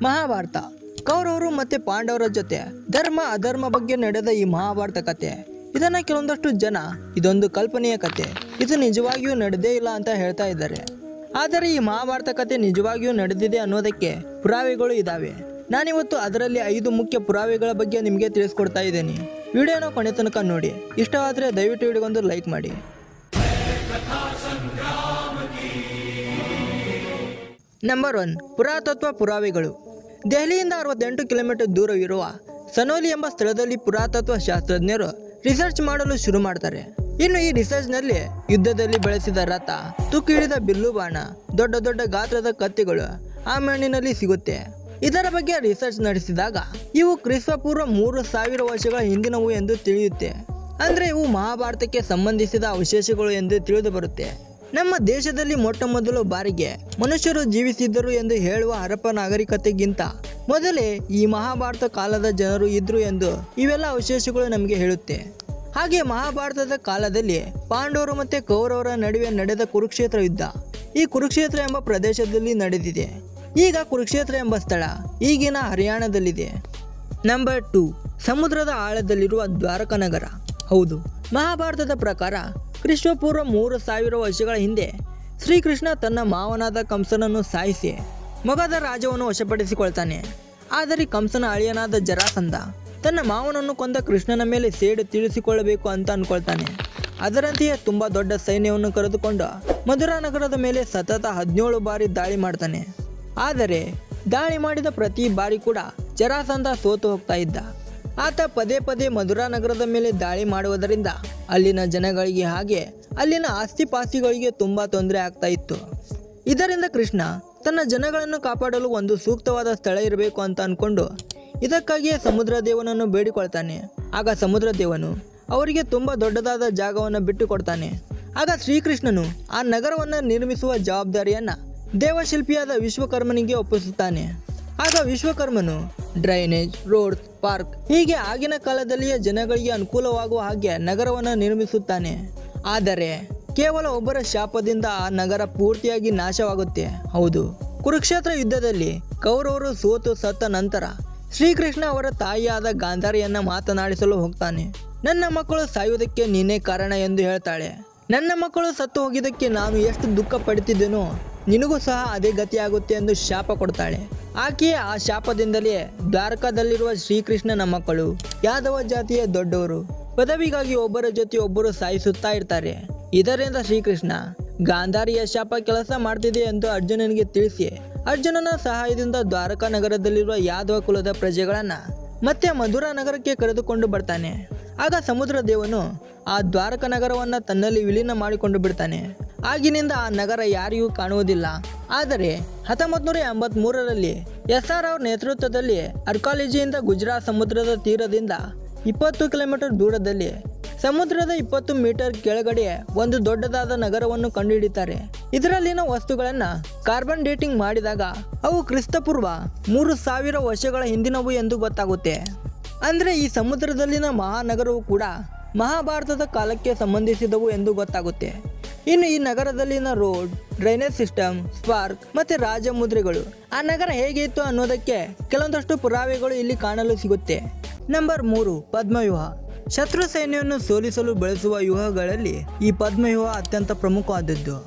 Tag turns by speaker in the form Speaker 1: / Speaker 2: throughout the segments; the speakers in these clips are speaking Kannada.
Speaker 1: ಮಹಾಭಾರತ ಕೌರವರು ಮತ್ತೆ ಪಾಂಡವರ ಜೊತೆ ಧರ್ಮ ಅಧರ್ಮ ಬಗ್ಗೆ ನಡೆದ ಈ ಮಹಾಭಾರತ ಕತೆ ಇದನ್ನ ಕೆಲವೊಂದಷ್ಟು ಜನ ಇದೊಂದು ಕಲ್ಪನೆಯ ಕತೆ, ಇದು ನಿಜವಾಗಿಯೂ ನಡೆದೇ ಇಲ್ಲ ಅಂತ ಹೇಳ್ತಾ ಇದ್ದಾರೆ. ಆದರೆ ಈ ಮಹಾಭಾರತ ಕತೆ ನಿಜವಾಗಿಯೂ ನಡೆದಿದೆ ಅನ್ನೋದಕ್ಕೆ ಪುರಾವೆಗಳು ಇದಾವೆ. ನಾನಿವತ್ತು ಅದರಲ್ಲಿ 5 ಮುಖ್ಯ ಪುರಾವೆಗಳ ಬಗ್ಗೆ ನಿಮಗೆ ತಿಳಿಸ್ಕೊಡ್ತಾ ಇದ್ದೀನಿ. ವಿಡಿಯೋನ ಕೊನೆ ತನಕ ನೋಡಿ. ಇಷ್ಟವಾದರೆ ದಯವಿಟ್ಟು ವಿಡಿಯೋಗೊಂದು ಲೈಕ್ ಮಾಡಿ. ನಂಬರ್ 1, ಪುರಾತತ್ವ ಪುರಾವೆಗಳು. ದೆಹಲಿಯಿಂದ 68 ಕಿಲೋಮೀಟರ್ ದೂರವಿರುವ ಸನೋಲಿ ಎಂಬ ಸ್ಥಳದಲ್ಲಿ ಪುರಾತತ್ವ ಶಾಸ್ತ್ರಜ್ಞರು ರಿಸರ್ಚ್ ಮಾಡಲು ಶುರು ಮಾಡ್ತಾರೆ. ಇನ್ನು ಈ ರಿಸರ್ಚ್ನಲ್ಲಿ ಯುದ್ಧದಲ್ಲಿ ಬಳಸಿದ ರಥ, ತುಕ್ಕು ಹಿಡಿದ ಬಿಲ್ಲು ಬಾಣ, ದೊಡ್ಡ ದೊಡ್ಡ ಗಾತ್ರದ ಕತ್ತಿಗಳು ಆ ಮಣ್ಣಿನಲ್ಲಿ ಸಿಗುತ್ತೆ. ಇದರ ಬಗ್ಗೆ ರಿಸರ್ಚ್ ನಡೆಸಿದಾಗ ಇವು ಕ್ರಿಸ್ತಪೂರ್ವ 3000 ವರ್ಷಗಳ ಹಿಂದಿನವು ಎಂದು ತಿಳಿಯುತ್ತೆ. ಅಂದ್ರೆ ಇವು ಮಹಾಭಾರತಕ್ಕೆ ಸಂಬಂಧಿಸಿದ ಅವಶೇಷಗಳು ಎಂದು ತಿಳಿದು ಬರುತ್ತೆ. ನಮ್ಮ ದೇಶದಲ್ಲಿ ಮೊಟ್ಟ ಮೊದಲು ಬಾರಿಗೆ ಮನುಷ್ಯರು ಜೀವಿಸಿದ್ದರು ಎಂದು ಹೇಳುವ ಹರಪ್ಪ ನಾಗರಿಕತೆಗಿಂತ ಮೊದಲೇ ಈ ಮಹಾಭಾರತ ಕಾಲದ ಜನರು ಇದ್ರು ಎಂದು ಇವೆಲ್ಲ ಅವಶೇಷಗಳು ನಮಗೆ ಹೇಳುತ್ತೆ. ಹಾಗೆ ಮಹಾಭಾರತದ ಕಾಲದಲ್ಲಿ ಪಾಂಡವರು ಮತ್ತೆ ಕೌರವರ ನಡುವೆ ನಡೆದ ಕುರುಕ್ಷೇತ್ರ ಯುದ್ಧ ಈ ಕುರುಕ್ಷೇತ್ರ ಎಂಬ ಪ್ರದೇಶದಲ್ಲಿ ನಡೆದಿದೆ. ಈಗ ಕುರುಕ್ಷೇತ್ರ ಎಂಬ ಸ್ಥಳ ಈಗಿನ ಹರಿಯಾಣದಲ್ಲಿದೆ. ನಂಬರ್ 2, ಸಮುದ್ರದ ಆಳದಲ್ಲಿರುವ ದ್ವಾರಕ ನಗರ. ಹೌದು, ಮಹಾಭಾರತದ ಪ್ರಕಾರ ಕ್ರಿಸ್ತಪೂರ್ವ 3000 ವರ್ಷಗಳ ಹಿಂದೆ ಶ್ರೀಕೃಷ್ಣ ತನ್ನ ಮಾವನಾದ ಕಂಸನನ್ನು ಸಾಯಿಸಿ ಮಗಧ ರಾಜ್ಯವನ್ನು ವಶಪಡಿಸಿಕೊಳ್ತಾನೆ. ಆದರೆ ಕಂಸನ ಅಳಿಯನಾದ ಜರಾಸಂಧ ತನ್ನ ಮಾವನನ್ನು ಕೊಂದ ಕೃಷ್ಣನ ಮೇಲೆ ಸೇಡು ತೀರಿಸಿಕೊಳ್ಳಬೇಕು ಅಂತ ಅನ್ಕೊಳ್ತಾನೆ. ಅದರಂತೆಯೇ ತುಂಬಾ ದೊಡ್ಡ ಸೈನ್ಯವನ್ನು ಕರೆದುಕೊಂಡು ಮಧುರಾ ನಗರದ ಮೇಲೆ ಸತತ 17 ಬಾರಿ ದಾಳಿ ಮಾಡ್ತಾನೆ. ಆದರೆ ದಾಳಿ ಮಾಡಿದ ಪ್ರತಿ ಬಾರಿ ಕೂಡ ಜರಾಸಂಧ ಸೋತು ಹೋಗ್ತಾ ಇದ್ದ. ಆತ ಪದೇ ಪದೇ ಮಧುರಾ ನಗರದ ಮೇಲೆ ದಾಳಿ ಮಾಡುವುದರಿಂದ ಅಲ್ಲಿನ ಜನಗಳಿಗೆ ಹಾಗೆ ಅಲ್ಲಿನ ಆಸ್ತಿಪಾಸ್ತಿಗಳಿಗೆ ತುಂಬಾ ತೊಂದರೆ ಆಗ್ತಾ ಇತ್ತು. ಇದರಿಂದ ಕೃಷ್ಣ ತನ್ನ ಜನಗಳನ್ನು ಕಾಪಾಡಲು ಒಂದು ಸೂಕ್ತವಾದ ಸ್ಥಳ ಇರಬೇಕು ಅಂತ ಅನ್ಕೊಂಡು ಇದಕ್ಕಾಗಿಯೇ ಸಮುದ್ರ ದೇವನನ್ನು ಬೇಡಿಕೊಳ್ತಾನೆ. ಆಗ ಸಮುದ್ರ ದೇವನು ಅವರಿಗೆ ತುಂಬಾ ದೊಡ್ಡದಾದ ಜಾಗವನ್ನು ಬಿಟ್ಟು ಕೊಡ್ತಾನೆ. ಆಗ ಶ್ರೀಕೃಷ್ಣನು ಆ ನಗರವನ್ನು ನಿರ್ಮಿಸುವ ಜವಾಬ್ದಾರಿಯನ್ನ ದೇವಶಿಲ್ಪಿಯಾದ ವಿಶ್ವಕರ್ಮನಿಗೆ ಒಪ್ಪಿಸುತ್ತಾನೆ. ಆಗ ವಿಶ್ವಕರ್ಮನು ಡ್ರೈನೇಜ್, ರೋಡ್ಸ್, ಪಾರ್ಕ್ ಹೀಗೆ ಆಗಿನ ಕಾಲದಲ್ಲಿಯೇ ಜನಗಳಿಗೆ ಅನುಕೂಲವಾಗುವ ಹಾಗೆ ನಗರವನ್ನು ನಿರ್ಮಿಸುತ್ತಾನೆ. ಆದರೆ ಕೇವಲ ಒಬ್ಬರ ಶಾಪದಿಂದ ಆ ನಗರ ಪೂರ್ತಿಯಾಗಿ ನಾಶವಾಗುತ್ತೆ. ಹೌದು, ಕುರುಕ್ಷೇತ್ರ ಯುದ್ಧದಲ್ಲಿ ಕೌರವರು ಸೋತು ಸತ್ತ ನಂತರ ಶ್ರೀಕೃಷ್ಣ ಅವರ ತಾಯಿಯಾದ ಗಾಂಧಾರಿಯನ್ನ ಮಾತನಾಡಿಸಲು ಹೋಗ್ತಾನೆ. ನನ್ನ ಮಕ್ಕಳು ಸಾಯುವುದಕ್ಕೆ ನೀನೇ ಕಾರಣ ಎಂದು ಹೇಳ್ತಾಳೆ. ನನ್ನ ಮಕ್ಕಳು ಸತ್ತು ಹೋಗಿದ್ದಕ್ಕೆ ನಾನು ಎಷ್ಟು ದುಃಖ ಪಡುತ್ತಿದ್ದೇನೋ ನಿನಗೂ ಸಹ ಅದೇ ಗತಿಯಾಗುತ್ತೆ ಎಂದು ಶಾಪ ಕೊಡ್ತಾಳೆ. ಆಕೆಯೇ ಆ ಶಾಪದಿಂದಲೇ ದ್ವಾರಕಾದಲ್ಲಿರುವ ಶ್ರೀಕೃಷ್ಣನ ಮಕ್ಕಳು ಯಾದವ ಜಾತಿಯ ದೊಡ್ಡವರು ಪದವಿಗಾಗಿ ಒಬ್ಬರ ಜೊತೆ ಒಬ್ಬರು ಸಾಯಿಸುತ್ತಾ ಇರ್ತಾರೆ. ಇದರಿಂದ ಶ್ರೀಕೃಷ್ಣ ಗಾಂಧಾರಿಯ ಶಾಪ ಕೆಲಸ ಮಾಡ್ತಿದೆ ಎಂದು ಅರ್ಜುನನಿಗೆ ತಿಳಿಸಿ ಅರ್ಜುನನ ಸಹಾಯದಿಂದ ದ್ವಾರಕಾ ನಗರದಲ್ಲಿರುವ ಯಾದವ ಕುಲದ ಪ್ರಜೆಗಳನ್ನ ಮತ್ತೆ ಮಧುರಾ ನಗರಕ್ಕೆ ಕರೆದುಕೊಂಡು ಬರ್ತಾನೆ. ಆಗ ಸಮುದ್ರ ದೇವನು ಆ ದ್ವಾರಕ ನಗರವನ್ನ ತನ್ನಲ್ಲಿ ವಿಲೀನ ಮಾಡಿಕೊಂಡು ಬಿಡ್ತಾನೆ. ಆಗಿನಿಂದ ಆ ನಗರ ಯಾರಿಗೂ ಕಾಣುವುದಿಲ್ಲ. ಆದರೆ 1983ರಲ್ಲಿ SR ಅವರ ನೇತೃತ್ವದಲ್ಲಿ ಆರ್ಕಾಲಜಿಯಿಂದ ಗುಜರಾತ್ ಸಮುದ್ರದ ತೀರದಿಂದ 20 ಕಿಲೋಮೀಟರ್ ದೂರದಲ್ಲಿ ಸಮುದ್ರದ 20 ಮೀಟರ್ ಕೆಳಗಡೆ ಒಂದು ದೊಡ್ಡದಾದ ನಗರವನ್ನು ಕಂಡುಹಿಡಿತಾರೆ. ಇದರಲ್ಲಿನ ವಸ್ತುಗಳನ್ನ ಕಾರ್ಬನ್ ಡೇಟಿಂಗ್ ಮಾಡಿದಾಗ ಅವು ಕ್ರಿಸ್ತಪೂರ್ವ 3000 ವರ್ಷಗಳ ಹಿಂದಿನವು ಎಂದು ಗೊತ್ತಾಗುತ್ತೆ. ಅಂದ್ರೆ ಈ ಸಮುದ್ರದಲ್ಲಿನ ಮಹಾನಗರವು ಕೂಡ ಮಹಾಭಾರತದ ಕಾಲಕ್ಕೆ ಸಂಬಂಧಿಸಿದವು ಎಂದು ಗೊತ್ತಾಗುತ್ತೆ. ಇನ್ನು ಈ ನಗರದಲ್ಲಿನ ರೋಡ್, ಡ್ರೈನೇಜ್ ಸಿಸ್ಟಮ್, ಸ್ಪಾರ್ಕ್ ಮತ್ತೆ ರಾಜಮುದ್ರೆಗಳು ಆ ನಗರ ಹೇಗೆ ಇತ್ತು ಅನ್ನೋದಕ್ಕೆ ಕೆಲವೊಂದಷ್ಟು ಪುರಾವೆಗಳು ಇಲ್ಲಿ ಕಾಣಲು ಸಿಗುತ್ತೆ. ನಂಬರ್ 3, ಪದ್ಮವ್ಯೂಹ. ಶತ್ರು ಸೈನ್ಯವನ್ನು ಸೋಲಿಸಲು ಬಳಸುವ ವ್ಯೂಹಗಳಲ್ಲಿ ಈ ಪದ್ಮವ್ಯೂಹ ಅತ್ಯಂತ ಪ್ರಮುಖವಾದದ್ದು.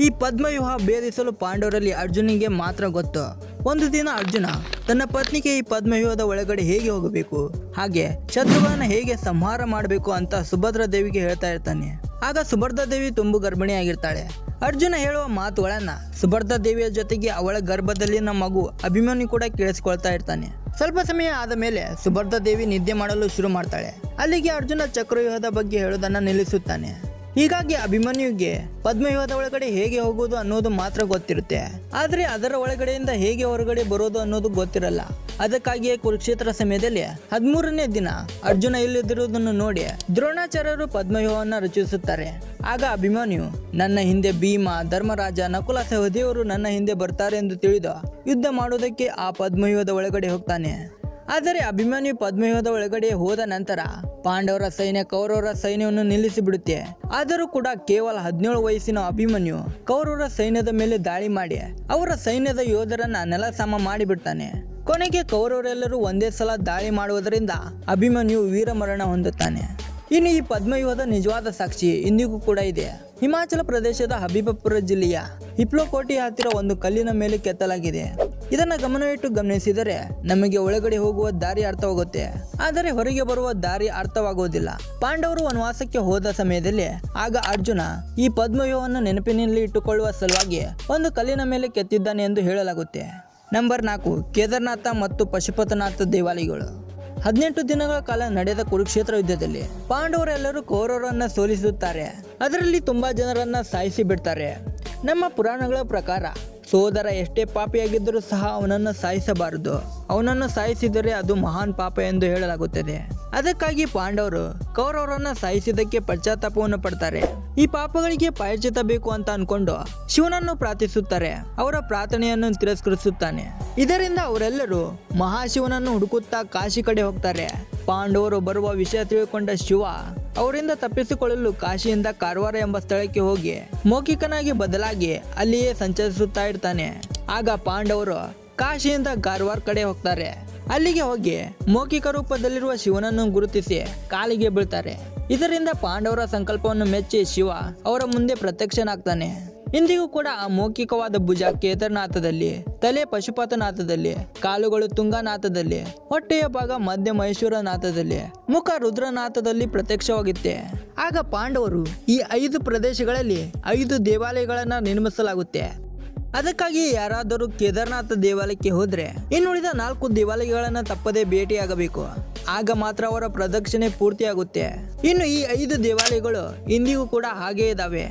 Speaker 1: ಈ ಪದ್ಮವ್ಯೂಹ ಭೇದಿಸಲು ಪಾಂಡವರಲ್ಲಿ ಅರ್ಜುನಿಗೆ ಮಾತ್ರ ಗೊತ್ತು. ಒಂದು ದಿನ ಅರ್ಜುನ ತನ್ನ ಪತ್ನಿಗೆ ಈ ಪದ್ಮವ್ಯೂಹದ ಒಳಗಡೆ ಹೇಗೆ ಹೋಗಬೇಕು, ಹಾಗೆ ಶತ್ರುಗಳನ್ನ ಹೇಗೆ ಸಂಹಾರ ಮಾಡಬೇಕು ಅಂತ ಸುಭದ್ರಾ ದೇವಿಗೆ ಹೇಳ್ತಾ ಇರ್ತಾನೆ. ಆಗ ಸುಭದ್ರಾ ದೇವಿ ತುಂಬು ಗರ್ಭಿಣಿಯಾಗಿರ್ತಾಳೆ. ಅರ್ಜುನ ಹೇಳುವ ಮಾತುಗಳನ್ನ ಸುಭದ್ರಾ ದೇವಿಯ ಜೊತೆಗೆ ಅವಳ ಗರ್ಭದಲ್ಲಿನ ಮಗು ಅಭಿಮನ್ಯು ಕೂಡ ಕೇಳಿಸ್ಕೊಳ್ತಾ ಇರ್ತಾನೆ. ಸ್ವಲ್ಪ ಸಮಯ ಆದ ಮೇಲೆ ಸುಭದ್ರಾ ದೇವಿ ನಿದ್ದೆ ಮಾಡಲು ಶುರು ಮಾಡ್ತಾಳೆ. ಅಲ್ಲಿಗೆ ಅರ್ಜುನ ಚಕ್ರವ್ಯೂಹದ ಬಗ್ಗೆ ಹೇಳೋದನ್ನ ನಿಲ್ಲಿಸುತ್ತಾನೆ. ಹೀಗಾಗಿ ಅಭಿಮನ್ಯುಗೆ ಪದ್ಮವ್ಯೂಹದ ಒಳಗಡೆ ಹೇಗೆ ಹೋಗೋದು ಅನ್ನೋದು ಮಾತ್ರ ಗೊತ್ತಿರುತ್ತೆ. ಆದ್ರೆ ಅದರ ಒಳಗಡೆಯಿಂದ ಹೇಗೆ ಹೊರಗಡೆ ಬರೋದು ಅನ್ನೋದು ಗೊತ್ತಿರಲ್ಲ. ಅದಕ್ಕಾಗಿಯೇ ಕುರುಕ್ಷೇತ್ರ ಸಮಯದಲ್ಲಿ 13ನೇ ದಿನ ಅರ್ಜುನ ಇಲ್ಲದಿರುವುದನ್ನು ನೋಡಿ ದ್ರೋಣಾಚಾರ್ಯರು ಪದ್ಮವ್ಯೂಹವನ್ನು ರಚಿಸುತ್ತಾರೆ. ಆಗ ಅಭಿಮನ್ಯು ನನ್ನ ಹಿಂದೆ ಭೀಮ, ಧರ್ಮರಾಜ, ನಕುಲ ಸಹದೇವರು ನನ್ನ ಹಿಂದೆ ಬರ್ತಾರೆ ಎಂದು ತಿಳಿದು ಯುದ್ಧ ಮಾಡುವುದಕ್ಕೆ ಆ ಪದ್ಮವ್ಯೂಹದ ಒಳಗಡೆ ಹೋಗ್ತಾನೆ. ಆದರೆ ಅಭಿಮನ್ಯು ಪದ್ಮವ್ಯೂಹದ ಒಳಗಡೆ ಹೋದ ನಂತರ ಪಾಂಡವರ ಸೈನ್ಯ ಕೌರವರ ಸೈನ್ಯವನ್ನು ನಿಲ್ಲಿಸಿ ಬಿಡುತ್ತೆ. ಆದರೂ ಕೂಡ ಕೇವಲ 17 ವಯಸ್ಸಿನ ಅಭಿಮನ್ಯು ಕೌರವರ ಸೈನ್ಯದ ಮೇಲೆ ದಾಳಿ ಮಾಡಿ ಅವರ ಸೈನ್ಯದ ಯೋಧರನ್ನ ನೆಲಸಮ ಮಾಡಿಬಿಡ್ತಾನೆ. ಕೊನೆಗೆ ಕೌರವರೆಲ್ಲರೂ ಒಂದೇ ಸಲ ದಾಳಿ ಮಾಡುವುದರಿಂದ ಅಭಿಮನ್ಯು ವೀರಮರಣ ಹೊಂದುತ್ತಾನೆ. ಇನ್ನು ಈ ಪದ್ಮವ್ಯೂಹದ ನಿಜವಾದ ಸಾಕ್ಷಿ ಇಂದಿಗೂ ಕೂಡ ಇದೆ. ಹಿಮಾಚಲ ಪ್ರದೇಶದ ಹಬೀಬಪುರ ಜಿಲ್ಲೆಯ ಹಿಪ್ಲೋಕೋಟೆಯ ಹತ್ತಿರ ಒಂದು ಕಲ್ಲಿನ ಮೇಲೆ ಕೆತ್ತಲಾಗಿದೆ. ಇದನ್ನ ಗಮನವಿಟ್ಟು ಗಮನಿಸಿದರೆ ನಮಗೆ ಒಳಗಡೆ ಹೋಗುವ ದಾರಿ ಅರ್ಥವಾಗುತ್ತೆ, ಆದರೆ ಹೊರಗೆ ಬರುವ ದಾರಿ ಅರ್ಥವಾಗುವುದಿಲ್ಲ. ಪಾಂಡವರು ವನವಾಸಕ್ಕೆ ಹೋದ ಸಮಯದಲ್ಲಿ ಆಗ ಅರ್ಜುನ ಈ ಪದ್ಮವ್ಯೂಹವನ್ನು ನೆನಪಿನಲ್ಲಿ ಇಟ್ಟುಕೊಳ್ಳುವ ಸಲುವಾಗಿ ಒಂದು ಕಲ್ಲಿನ ಮೇಲೆ ಕೆತ್ತಿದ್ದಾನೆ ಎಂದು ಹೇಳಲಾಗುತ್ತೆ. ನಂಬರ್ 4, ಕೇದಾರನಾಥ ಮತ್ತು ಪಶುಪತನಾಥ ದೇವಾಲಯಗಳು. 18 ದಿನಗಳ ಕಾಲ ನಡೆದ ಕುರುಕ್ಷೇತ್ರ ಯುದ್ಧದಲ್ಲಿ ಪಾಂಡವರೆಲ್ಲರೂ ಕೌರವರನ್ನ ಸೋಲಿಸುತ್ತಾರೆ. ಅದರಲ್ಲಿ ತುಂಬಾ ಜನರನ್ನ ಸಾಯಿಸಿ ಬಿಡ್ತಾರೆ. ನಮ್ಮ ಪುರಾಣಗಳ ಪ್ರಕಾರ ಸೋದರ ಎಷ್ಟೇ ಪಾಪಿಯಾಗಿದ್ದರೂ ಸಹ ಅವನನ್ನು ಸಾಯಿಸಬಾರದು. ಅವನನ್ನು ಸಾಯಿಸಿದರೆ ಅದು ಮಹಾನ್ ಪಾಪ ಎಂದು ಹೇಳಲಾಗುತ್ತದೆ. ಅದಕ್ಕಾಗಿ ಪಾಂಡವರು ಕೌರವರನ್ನ ಸಾಯಿಸಿದ್ದಕ್ಕೆ ಪಶ್ಚಾತ್ತಾಪವನ್ನು ಪಡ್ತಾರೆ. ಈ ಪಾಪಗಳಿಗೆ ಪ್ರಾಯಶ್ಚಿತ್ತ ಬೇಕು ಅಂತ ಅನ್ಕೊಂಡು ಶಿವನನ್ನು ಪ್ರಾರ್ಥಿಸುತ್ತಾರೆ. ಅವರ ಪ್ರಾರ್ಥನೆಯನ್ನು ತಿರಸ್ಕರಿಸುತ್ತಾನೆ. ಇದರಿಂದ ಅವರೆಲ್ಲರೂ ಮಹಾಶಿವನನ್ನು ಹುಡುಕುತ್ತಾ ಕಾಶಿ ಕಡೆ ಹೋಗ್ತಾರೆ. ಪಾಂಡವರು ಬರುವ ವಿಷಯ ತಿಳ್ಕೊಂಡ ಶಿವ ಅವರಿಂದ ತಪ್ಪಿಸಿಕೊಳ್ಳಲು ಕಾಶಿಯಿಂದ ಕಾರವಾರ ಎಂಬ ಸ್ಥಳಕ್ಕೆ ಹೋಗಿ ಮೌಖಿಕನಾಗಿ ಬದಲಾಗಿ ಅಲ್ಲಿಯೇ ಸಂಚರಿಸುತ್ತಾ ಇರ್ತಾನೆ. ಆಗ ಪಾಂಡವರು ಕಾಶಿಯಿಂದ ಕಾರವಾರ ಕಡೆ ಹೋಗ್ತಾರೆ. ಅಲ್ಲಿಗೆ ಹೋಗಿ ಮೌಖಿಕ ರೂಪದಲ್ಲಿರುವ ಶಿವನನ್ನು ಗುರುತಿಸಿ ಕಾಲಿಗೆ ಬೀಳ್ತಾರೆ. ಇದರಿಂದ ಪಾಂಡವರ ಸಂಕಲ್ಪವನ್ನು ಮೆಚ್ಚಿ ಶಿವ ಅವರ ಮುಂದೆ ಪ್ರತ್ಯಕ್ಷನಾಗ್ತಾನೆ. ಇಂದಿಗೂ ಕೂಡ ಆ ಮೌಖಿಕವಾದ ಭುಜ ಕೇದಾರನಾಥದಲ್ಲಿ, ತಲೆ ಪಶುಪತನಾಥದಲ್ಲಿ, ಕಾಲುಗಳು ತುಂಗನಾಥದಲ್ಲಿ, ಹೊಟ್ಟೆಯ ಭಾಗ ಮಧ್ಯ ಮಹೇಶ್ವರನಾಥದಲ್ಲಿ, ಮುಖ ರುದ್ರನಾಥದಲ್ಲಿ ಪ್ರತ್ಯಕ್ಷವಾಗುತ್ತೆ. ಆಗ ಪಾಂಡವರು ಈ 5 ಪ್ರದೇಶಗಳಲ್ಲಿ 5 ದೇವಾಲಯಗಳನ್ನು ನಿರ್ಮಿಸಲಾಗುತ್ತೆ. ಅದಕ್ಕಾಗಿ ಯಾರಾದರೂ ಕೇದಾರನಾಥ ದೇವಾಲಯಕ್ಕೆ ಹೋದ್ರೆ ಇನ್ನುಳಿದ 4 ದೇವಾಲಯಗಳನ್ನು ತಪ್ಪದೇ ಭೇಟಿಯಾಗಬೇಕು. ಆಗ ಮಾತ್ರ ಅವರ ಪ್ರದಕ್ಷಿಣೆ ಪೂರ್ತಿಯಾಗುತ್ತೆ. ಇನ್ನು ಈ 5 ದೇವಾಲಯಗಳು ಇಂದಿಗೂ ಕೂಡ ಹಾಗೇ ಇದಾವೆ.